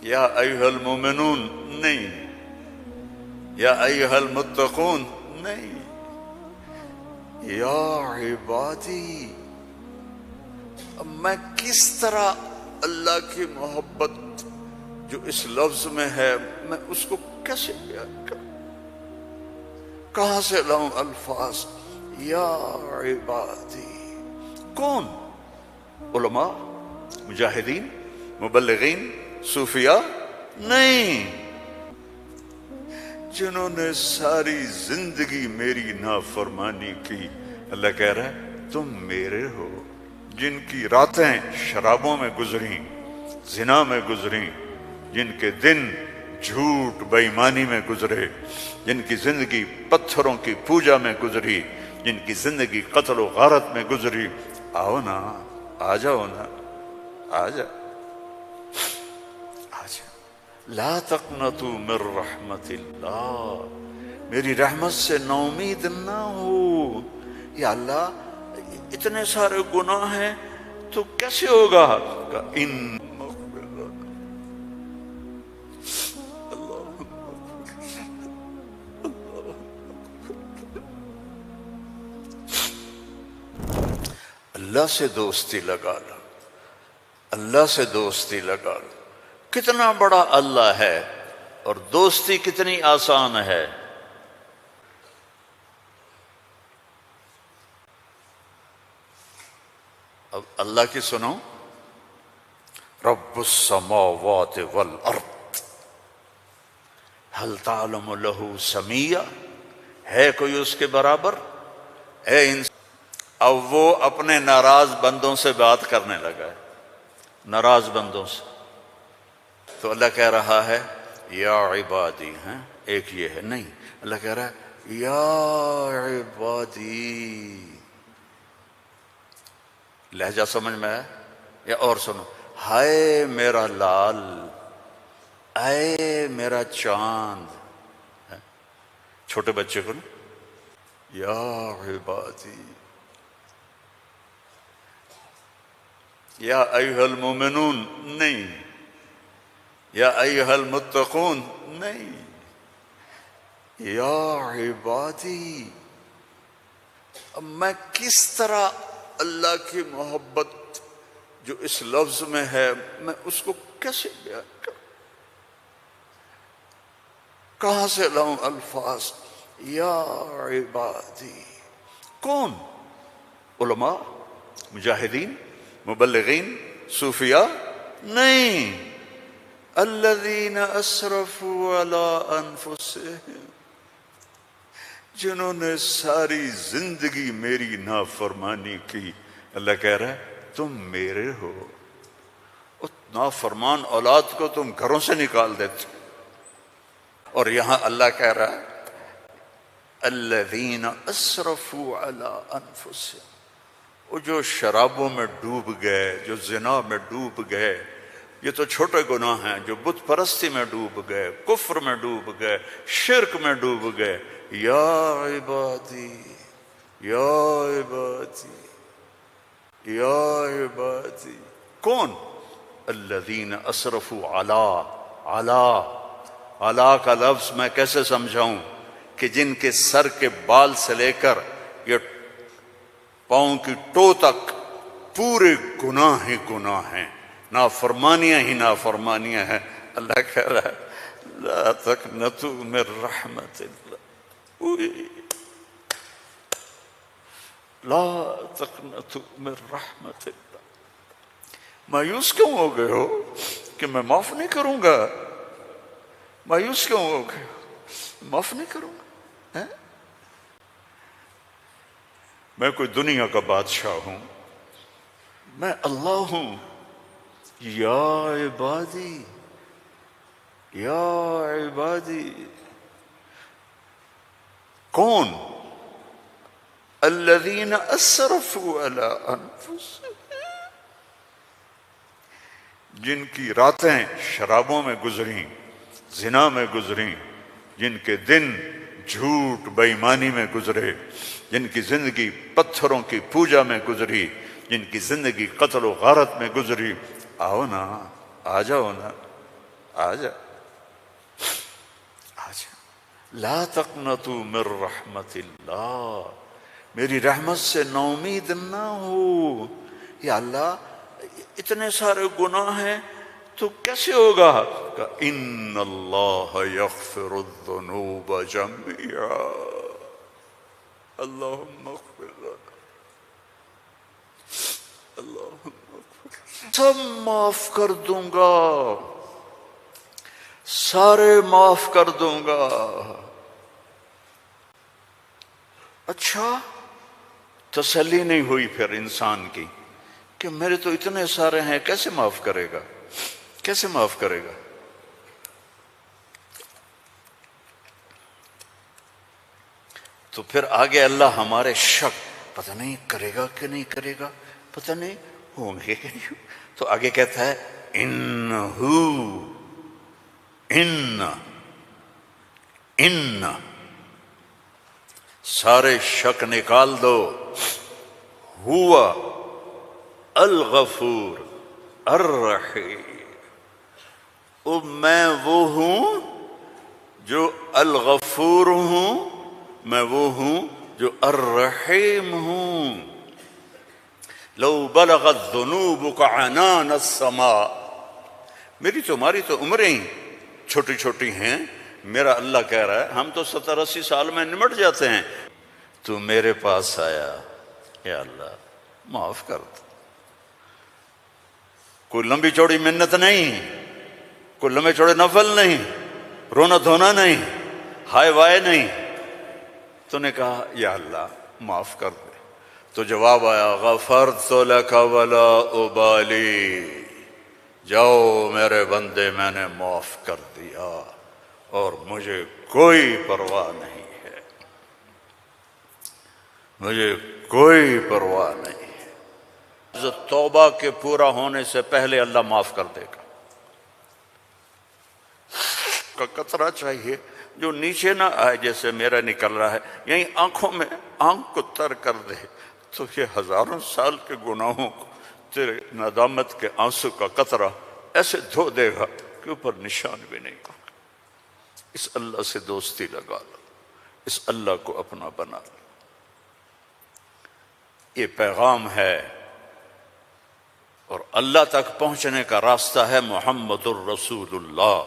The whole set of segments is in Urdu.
یا ایھا المومنون نہیں، یا ایھا المتقون نہیں، یا عبادی۔ اب میں کس طرح اللہ کی محبت جو اس لفظ میں ہے میں اس کو کیسے بیان کروں، کہاں سے لاؤں الفاظ؟ یا عبادی۔ کون؟ علماء، مجاہدین، مبلغین، صوفیاء؟ نہیں، جنہوں نے ساری زندگی میری نافرمانی کی۔ اللہ کہہ رہا ہے تم میرے ہو، جن کی راتیں شرابوں میں گزریں، زنا میں گزریں، جن کے دن جھوٹ بے ایمانی میں گزرے، جن کی زندگی پتھروں کی پوجا میں گزری، جن کی زندگی قتل و غارت میں گزری۔ آؤ نا، آ جاؤ نا، آ جا، آ جا۔ لا تقنطوا من رحمت اللہ، میری رحمت سے نا امید نہ ہو۔ یا اللہ اتنے سارے گناہ ہیں تو کیسے ہوگا؟ ان اللہ سے دوستی لگا لو، اللہ سے دوستی لگا لو۔ کتنا بڑا اللہ ہے اور دوستی کتنی آسان ہے۔ اب اللہ کی سنو، رب السماوات والارض هل تعلم له سمیہ، ہے کوئی اس کے برابر؟ ہے اب وہ اپنے ناراض بندوں سے بات کرنے لگا ہے، ناراض بندوں سے۔ تو اللہ کہہ رہا ہے یا عبادی، ہیں ایک یہ ہے نہیں، اللہ کہہ رہا ہے یا عبادی۔ لہجہ سمجھ میں ہے یا اور سنو؟ ہائے میرا لال، اے میرا چاند، چھوٹے بچے کو نا، یا عبادی، یا ایھا المومنون نہیں، یا ایھا المتقون نہیں، یا عبادی۔ اب میں کس طرح اللہ کی محبت جو اس لفظ میں ہے میں اس کو کیسے بیان کروں، کہاں سے لاؤں الفاظ؟ یا عبادی۔ کون؟ علماء، مجاہدین، مبلغین، صوفیاء؟ نہیں، الذین اسرفوا علی انفسہم، جنہوں نے ساری زندگی میری نافرمانی کی۔ اللہ کہہ رہا ہے تم میرے ہو، اس نافرمان اولاد کو تم گھروں سے نکال دیتے۔ اور یہاں اللہ کہہ رہا ہے الذین اسرفوا علی انفسہم، وہ جو شرابوں میں ڈوب گئے، جو زنا میں ڈوب گئے، یہ تو چھوٹے گناہ ہیں، جو بت پرستی میں ڈوب گئے، کفر میں ڈوب گئے، شرک میں ڈوب گئے۔ یا عبادی، یا عبادی، یا عبادی۔ کون؟ الذین اسرفوا علی کا لفظ میں کیسے سمجھاؤں کہ جن کے سر کے بال سے لے کر یہ پاؤں کی ٹو تک پورے گناہ ہی گناہ ہیں، نافرمانیاں ہی نافرمانیاں ہیں۔ اللہ کہہ رہا ہے لا تقنطوا من رحمت اللہ، لا تقنطوا من رحمت اللہ۔ مایوس کیوں ہو گئے ہو کہ میں معاف نہیں کروں گا؟ مایوس کیوں ہو گئے ہو؟ معاف نہیں کروں گا؟ میں کوئی دنیا کا بادشاہ ہوں؟ میں اللہ ہوں۔ یا عبادی، یا عبادی۔ کون؟ الذین اسرفوا علی انفسہم، جن کی راتیں شرابوں میں گزریں، زنا میں گزریں، جن کے دن جھوٹ بے ایمانی میں گزرے، جن کی زندگی پتھروں کی پوجا میں گزری، جن کی زندگی قتل و غارت میں گزری۔ آؤ نا، آ جاؤ نا، آجا آجا لا تقنطوا من رحمت اللہ، میری رحمت سے ناامید نہ ہو۔ یا اللہ اتنے سارے گناہ ہیں تو کیسے ہوگا؟ کہ ان اللہ یغفر الذنوب جميعا، اللہم اغفر لنا، اللہم اغفر، سب معاف کر دوں گا، سارے معاف کر دوں گا۔ اچھا تسلی نہیں ہوئی پھر انسان کی کہ میرے تو اتنے سارے ہیں، کیسے معاف کرے گا، کیسے معاف کرے گا؟ تو پھر آگے اللہ ہمارے شک، پتہ نہیں کرے گا کہ نہیں کرے گا، پتہ نہیں ہوں گے کہ نہیں، تو آگے کہتا ہے ان سارے شک نکال دو، ہوا الغفور الرحیم، میں وہ ہوں جو الغفور ہوں، میں وہ ہوں جو الرحیم ہوں۔ لو بلغت ذنوبک عنان السماء، میری تمہاری تو عمریں چھوٹی چھوٹی ہیں، میرا اللہ کہہ رہا ہے ہم تو 70-80 سال میں نمٹ جاتے ہیں، تو میرے پاس آیا، یا اللہ معاف کر دو۔ کوئی لمبی چوڑی منت نہیں، کوئی لمبے چوڑے نفل نہیں، رونا دھونا نہیں، ہائے وائے نہیں، تو نے کہا یا اللہ معاف کر دے، تو جواب آیا غفرت لک ولا ابالی، جاؤ میرے بندے میں نے معاف کر دیا اور مجھے کوئی پرواہ نہیں ہے، مجھے کوئی پرواہ نہیں ہے۔ توبہ کے پورا ہونے سے پہلے اللہ معاف کر دے گا۔ کا قطرہ چاہیے جو نیچے نہ آئے، جیسے میرا نکل رہا ہے، یہیں آنکھوں میں آنکھ کو تر کر دے تو یہ ہزاروں سال کے گناہوں کو تیرے ندامت کے آنسو کا قطرہ ایسے دھو دے گا کہ اوپر نشان بھی نہیں ہوگا۔ اس اللہ سے دوستی لگا لو، اس اللہ کو اپنا بنا لو۔ یہ پیغام ہے، اور اللہ تک پہنچنے کا راستہ ہے محمد الرسول اللہ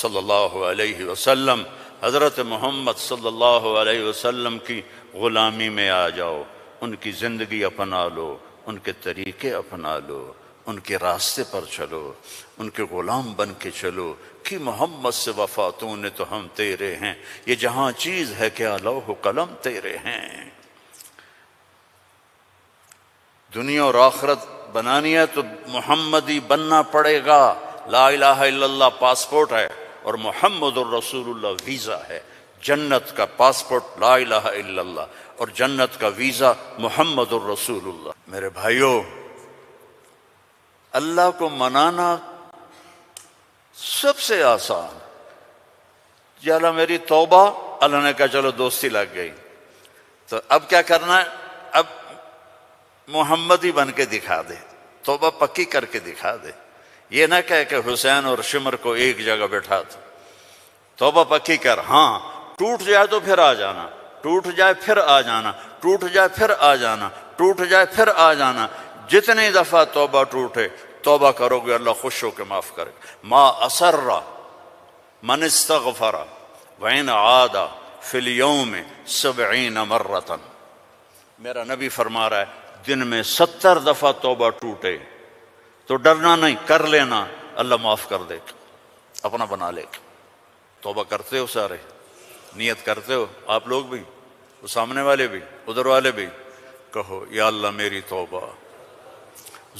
صلی اللہ علیہ وسلم۔ حضرت محمد صلی اللہ علیہ وسلم کی غلامی میں آ جاؤ، ان کی زندگی اپنا لو، ان کے طریقے اپنا لو، ان کے راستے پر چلو، ان کے غلام بن کے چلو کہ محمد سے وفا تو نے تو ہم تیرے ہیں، یہ جہاں چیز ہے کیا لوح قلم تیرے ہیں۔ دنیا اور آخرت بنانی ہے تو محمدی بننا پڑے گا۔ لا الہ الا اللہ پاسپورٹ ہے اور محمد الرسول اللہ ویزا ہے۔ جنت کا پاسپورٹ لا الہ الا اللہ اور جنت کا ویزا محمد الرسول اللہ۔ میرے بھائیوں، اللہ کو منانا سب سے آسان، یا اللہ میری توبہ، اللہ نے کہا چلو دوستی لگ گئی، تو اب کیا کرنا ہے؟ اب محمدی بن کے دکھا دے، توبہ پکی کر کے دکھا دے۔ یہ نہ کہے کہ حسین اور شمر کو ایک جگہ بیٹھا دو، توبہ پکی کر، ہاں ٹوٹ جائے تو پھر آ جانا، ٹوٹ جائے پھر آ جانا، ٹوٹ جائے پھر آ جانا، ٹوٹ جائے پھر آ جانا۔ جتنی دفعہ توبہ ٹوٹے توبہ کرو گے اللہ خوش ہو کے معاف کرے۔ ما اسر من استغفر وإن عاد فی اليوم 70 مرة، میرا نبی فرما رہا ہے دن میں 70 دفعہ توبہ ٹوٹے تو ڈرنا نہیں، کر لینا، اللہ معاف کر دے گا، اپنا بنا لے گا۔ توبہ کرتے ہو سارے؟ نیت کرتے ہو آپ لوگ بھی، وہ سامنے والے بھی، ادھر والے بھی؟ کہو یا اللہ میری توبہ،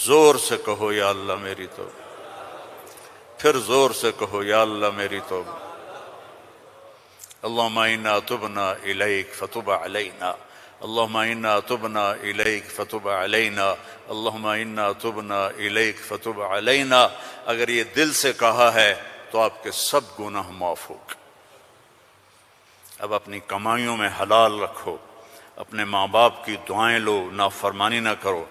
زور سے کہو یا اللہ میری توبہ، پھر زور سے کہو یا اللہ میری توبہ۔ اللہم انا تبنا الیک فتب علینا، اللہم انا تبنا الیک فتب علینا، اللہم انا تبنا الیک فتب علینا۔ اگر یہ دل سے کہا ہے تو آپ کے سب گناہ معاف ہو گئے۔ اب اپنی کمائیوں میں حلال رکھو، اپنے ماں باپ کی دعائیں لو، نافرمانی نہ کرو،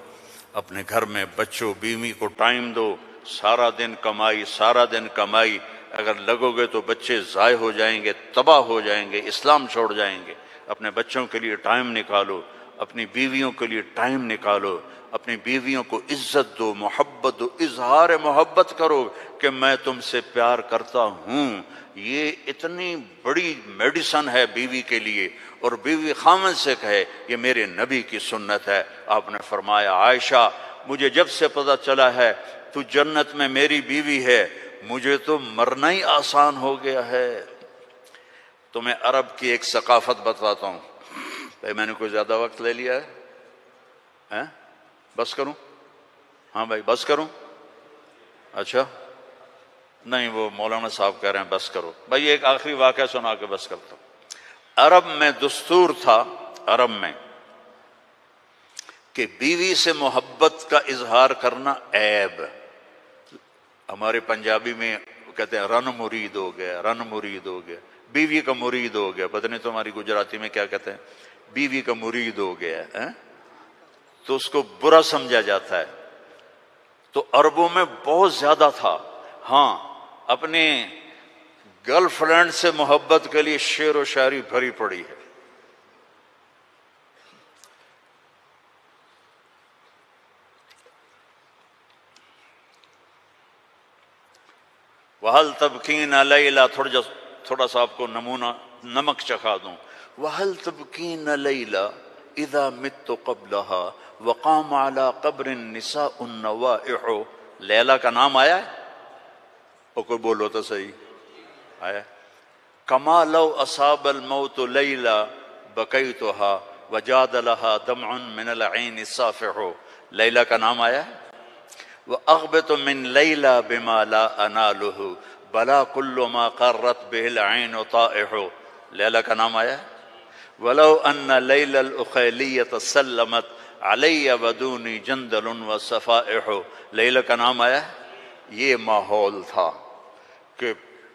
اپنے گھر میں بچوں بیوی کو ٹائم دو، سارا دن کمائی، سارا دن کمائی، اگر لگو گے تو بچے ضائع ہو جائیں گے، تباہ ہو جائیں گے، اسلام چھوڑ جائیں گے۔ اپنے بچوں کے لیے ٹائم نکالو، اپنی بیویوں کے لیے ٹائم نکالو، اپنی بیویوں کو عزت دو، محبت دو، اظہار محبت کرو کہ میں تم سے پیار کرتا ہوں۔ یہ اتنی بڑی میڈیسن ہے بیوی کے لیے، اور بیوی خامن سے کہے یہ میرے نبی کی سنت ہے۔ آپ نے فرمایا عائشہ مجھے جب سے پتہ چلا ہے تو جنت میں میری بیوی ہے، مجھے تو مرنا ہی آسان ہو گیا ہے۔ تمہیں عرب کی ایک ثقافت بتاتا ہوں۔ بھائی میں نے کوئی زیادہ وقت لے لیا ہے؟ بس کروں؟ ہاں بھائی بس کروں؟ اچھا نہیں، وہ مولانا صاحب کہہ رہے ہیں بس کرو۔ بھائی ایک آخری واقعہ سنا کے بس کرتا ہوں۔ عرب میں دستور تھا، عرب میں، کہ بیوی سے محبت کا اظہار کرنا عیب۔ ہمارے پنجابی میں کہتے ہیں رن مرید ہو گیا، رن مرید ہو گیا، بیوی کا مرید ہو گیا۔ پتہ نہیں تمہاری گجراتی میں کیا کہتے ہیں، بیوی کا مرید ہو گیا ہے، تو اس کو برا سمجھا جاتا ہے۔ تو عربوں میں بہت زیادہ تھا۔ ہاں اپنے گرل فرینڈ سے محبت کے لیے شعر و شاعری بھری پڑی ہے۔ وَهَلْ تَبْكِينَ لَيْلَا، تھوڑا سا آپ کو نمونہ نمک چکھا دوں۔ وَهَلْ تَبْكِينَ لَيْلَا اِذَا مِتُّ قَبْلَهَا وَقَامَ عَلَىٰ قَبْرِ النِّسَاءُ النَّوَائِحُ۔ لیلا کا نام آیا ہے؟ اور کوئی بولو تو صحیح آیا۔ كَمَا لَوْ أَصَابَ الْمَوْتُ لَيْلَا بَكَيْتُهَا وَجَادَ لَهَا دَمْعٌ مِّنَ الْعَيْنِ صَافِحُ۔ لیلا کا نام آیا ہے؟ وَأَغْبِطُ مِن لَيْلَا بِمَا لَا أَنَالُهُ بَلَا كُلُّ مَا قَرَّتْ بِهِ الْعَيْنُ طَائِحُ۔ لیلا کا نام آیا ہے؟ وَلَوْ أَنَّ لَيْلَ الْأُخَيْلِيَّةَ سَلَّمَتْ عَلَيَّ وَدُونِي جَنْدَلٌ وَصَفَائِحُ۔ لیلا کا نام آیا ہے؟ یہ ماحول تھا کہ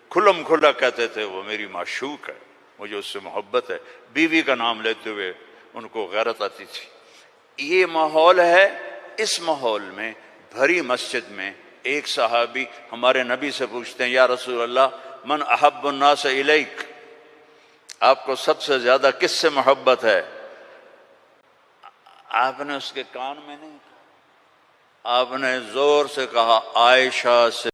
کھلم کھلا کہتے تھے وہ میری معشوق ہے، مجھے اس سے محبت ہے، بیوی کا نام لیتے ہوئے ان کو غیرت آتی تھی۔ یہ ماحول ہے۔ اس ماحول میں بھری مسجد میں ایک صحابی ہمارے نبی سے پوچھتے ہیں یا رسول اللہ من احب الناس الیک، آپ کو سب سے زیادہ کس سے محبت ہے؟ آپ نے اس کے کان میں نہیں کہا، آپ نے زور سے کہا عائشہ سے